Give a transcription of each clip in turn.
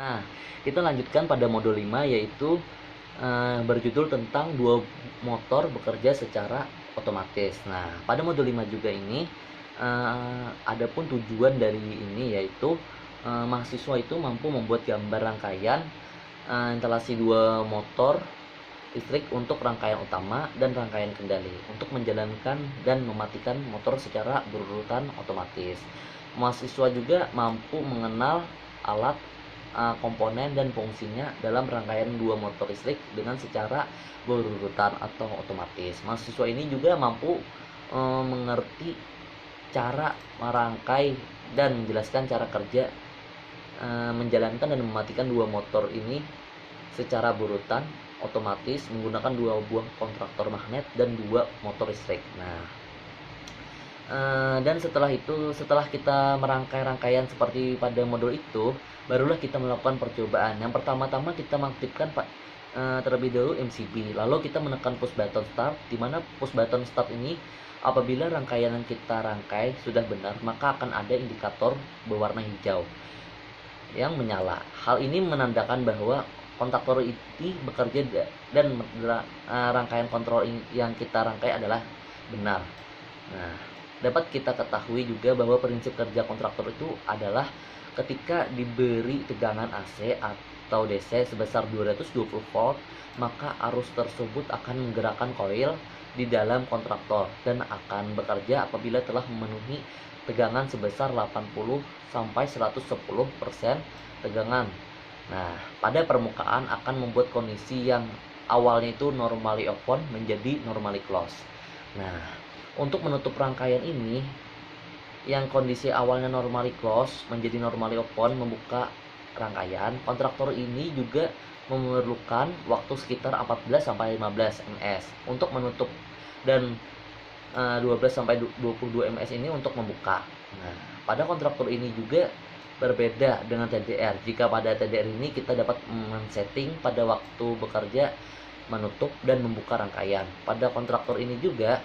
Nah, kita lanjutkan pada modul 5 yaitu berjudul tentang dua motor bekerja secara otomatis. Nah, pada modul 5 juga ini adapun tujuan dari ini yaitu mahasiswa itu mampu membuat gambar rangkaian instalasi dua motor listrik untuk rangkaian utama dan rangkaian kendali untuk menjalankan dan mematikan motor secara berurutan otomatis. Mahasiswa juga mampu mengenal alat, komponen dan fungsinya dalam rangkaian dua motor listrik dengan secara berurutan atau otomatis. Mahasiswa ini juga mampu mengerti cara merangkai dan menjelaskan cara kerja menjalankan dan mematikan dua motor ini secara berurutan otomatis menggunakan dua buah kontraktor magnet dan dua motor listrik. Nah, dan setelah kita merangkai rangkaian seperti pada modul itu, barulah kita melakukan percobaan. Yang pertama-tama kita mengaktifkan terlebih dahulu MCB, lalu kita menekan push button start, di mana push button start ini apabila rangkaian yang kita rangkai sudah benar, maka akan ada indikator berwarna hijau yang menyala. Hal ini menandakan bahwa kontaktor ini bekerja dan rangkaian kontrol yang kita rangkai adalah benar. Nah, dapat kita ketahui juga bahwa prinsip kerja kontraktor itu adalah ketika diberi tegangan AC atau DC sebesar 220 volt, maka arus tersebut akan menggerakkan koil di dalam kontraktor dan akan bekerja apabila telah memenuhi tegangan sebesar 80 sampai 110% tegangan. Nah, pada permukaan akan membuat kondisi yang awalnya itu normally open menjadi normally close. Nah, untuk menutup rangkaian ini yang kondisi awalnya normally close menjadi normally open, membuka rangkaian, kontraktor ini juga memerlukan waktu sekitar 14 sampai 15 ms untuk menutup dan 12 sampai 22 ms ini untuk membuka. Nah, pada kontraktor ini juga berbeda dengan TDR. Jika pada TDR ini kita dapat men-setting pada waktu bekerja menutup dan membuka rangkaian. Pada kontraktor ini juga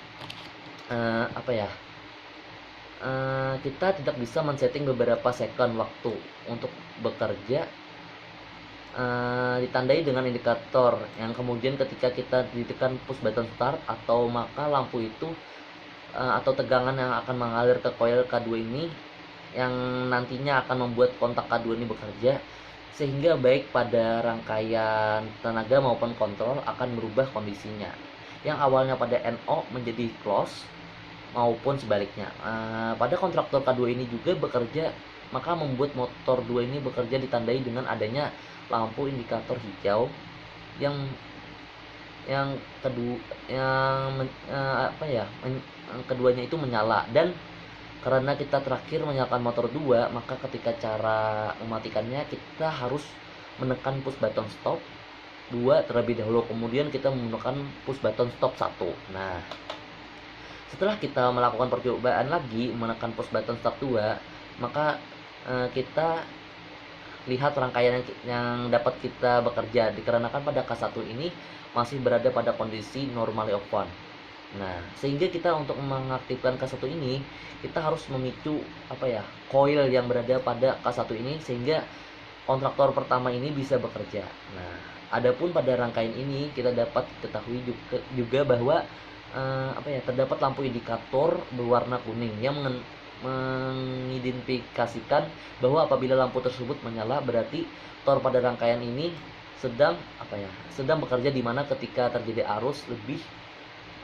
kita tidak bisa men-setting beberapa second waktu untuk bekerja ditandai dengan indikator yang kemudian ketika kita ditekan push button start atau maka lampu itu atau tegangan yang akan mengalir ke coil K2 ini yang nantinya akan membuat kontak K2 ini bekerja, sehingga baik pada rangkaian tenaga maupun kontrol akan berubah kondisinya yang awalnya pada NO menjadi close maupun sebaliknya. Pada kontraktor K2 ini juga bekerja, maka membuat motor 2 ini bekerja ditandai dengan adanya lampu indikator hijau yang keduanya itu menyala. Dan karena kita terakhir menyalakan motor 2, maka ketika cara mematikannya kita harus menekan push button stop 2 terlebih dahulu, kemudian kita menekan push button stop 1. Nah, setelah kita melakukan percobaan lagi menekan push button stop 2, maka kita lihat rangkaian yang dapat kita bekerja dikarenakan pada K1 ini masih berada pada kondisi normally open. Nah, sehingga kita untuk mengaktifkan K1 ini kita harus memicu coil yang berada pada K1 ini sehingga kontraktor pertama ini bisa bekerja. Nah, adapun pada rangkaian ini kita dapat ketahui juga bahwa terdapat lampu indikator berwarna kuning yang mengidentifikasikan bahwa apabila lampu tersebut menyala berarti tor pada rangkaian ini sedang bekerja, di mana ketika terjadi arus lebih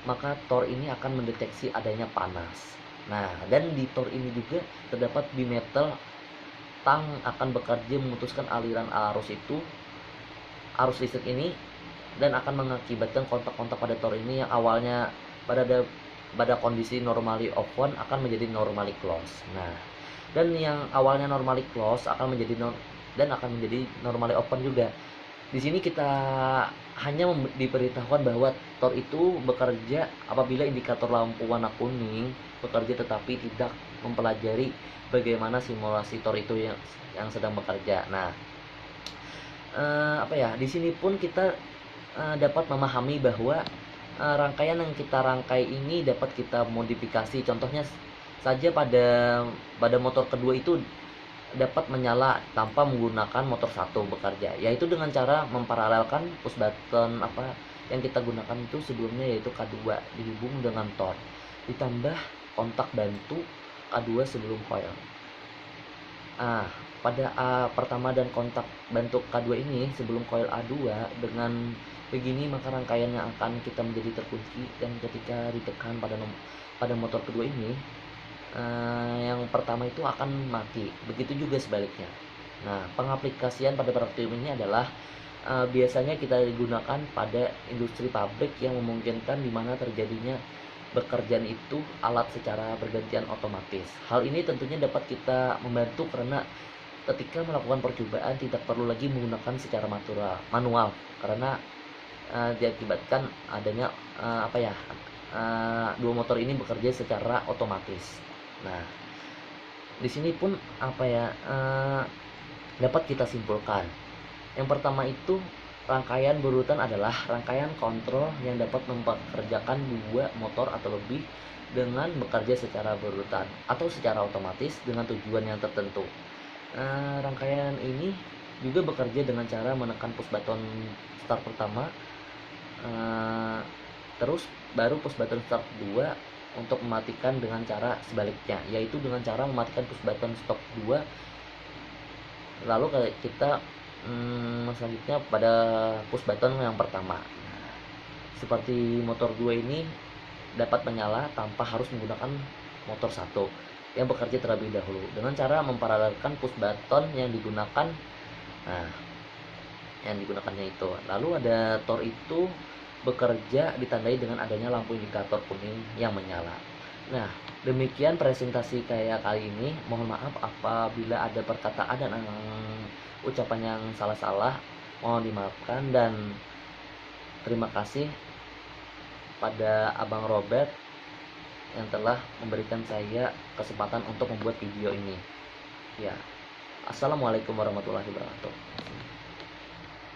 maka tor ini akan mendeteksi adanya panas. Nah, dan di tor ini juga terdapat bimetal tang akan bekerja memutuskan aliran arus listrik ini dan akan mengakibatkan kontak-kontak pada tor ini yang awalnya pada kondisi normally open akan menjadi normally close. Nah, dan yang awalnya normally close akan menjadi normally open juga. Di sini kita hanya diberitahukan bahwa tor itu bekerja apabila indikator lampu warna kuning bekerja, tetapi tidak mempelajari bagaimana simulasi tor itu yang sedang bekerja. Nah, di sini pun kita dapat memahami bahwa rangkaian yang kita rangkai ini dapat kita modifikasi. Contohnya saja pada motor kedua itu dapat menyala tanpa menggunakan motor satu bekerja, yaitu dengan cara memparalelkan push button yang kita gunakan itu sebelumnya, yaitu K2 dihubung dengan Tor, ditambah kontak bantu K2 sebelum coil. Pada A pertama dan kontak bantu K2 ini sebelum coil A2, dengan begini maka rangkaian yang akan kita menjadi terkunci, dan ketika ditekan pada motor kedua ini, yang pertama itu akan mati. Begitu juga sebaliknya. Nah, pengaplikasian pada praktikum ini adalah biasanya kita digunakan pada industri pabrik yang memungkinkan di mana terjadinya bekerjaan itu alat secara bergantian otomatis. Hal ini tentunya dapat kita membantu karena ketika melakukan percobaan tidak perlu lagi menggunakan secara manual karena diakibatkan adanya dua motor ini bekerja secara otomatis. Nah, di sini pun dapat kita simpulkan. Yang pertama itu, rangkaian berurutan adalah rangkaian kontrol yang dapat mempekerjakan dua motor atau lebih dengan bekerja secara berurutan atau secara otomatis dengan tujuan yang tertentu. Rangkaian ini juga bekerja dengan cara menekan push button start pertama, terus baru push button start kedua untuk mematikan dengan cara sebaliknya, yaitu dengan cara mematikan push button stop 2, lalu kita selanjutnya pada push button yang pertama. Seperti motor 2 ini dapat menyala tanpa harus menggunakan motor 1 yang bekerja terlebih dahulu dengan cara memparalelkan push button yang digunakan. Nah, yang digunakannya itu. Lalu ada Tor itu bekerja ditandai dengan adanya lampu indikator kuning yang menyala. Nah, demikian presentasi kayak kali ini. Mohon maaf apabila ada perkataan dan ucapan yang salah-salah, mohon dimaafkan, dan terima kasih pada Abang Robert yang telah memberikan saya kesempatan untuk membuat video ini. Ya, assalamualaikum warahmatullahi wabarakatuh.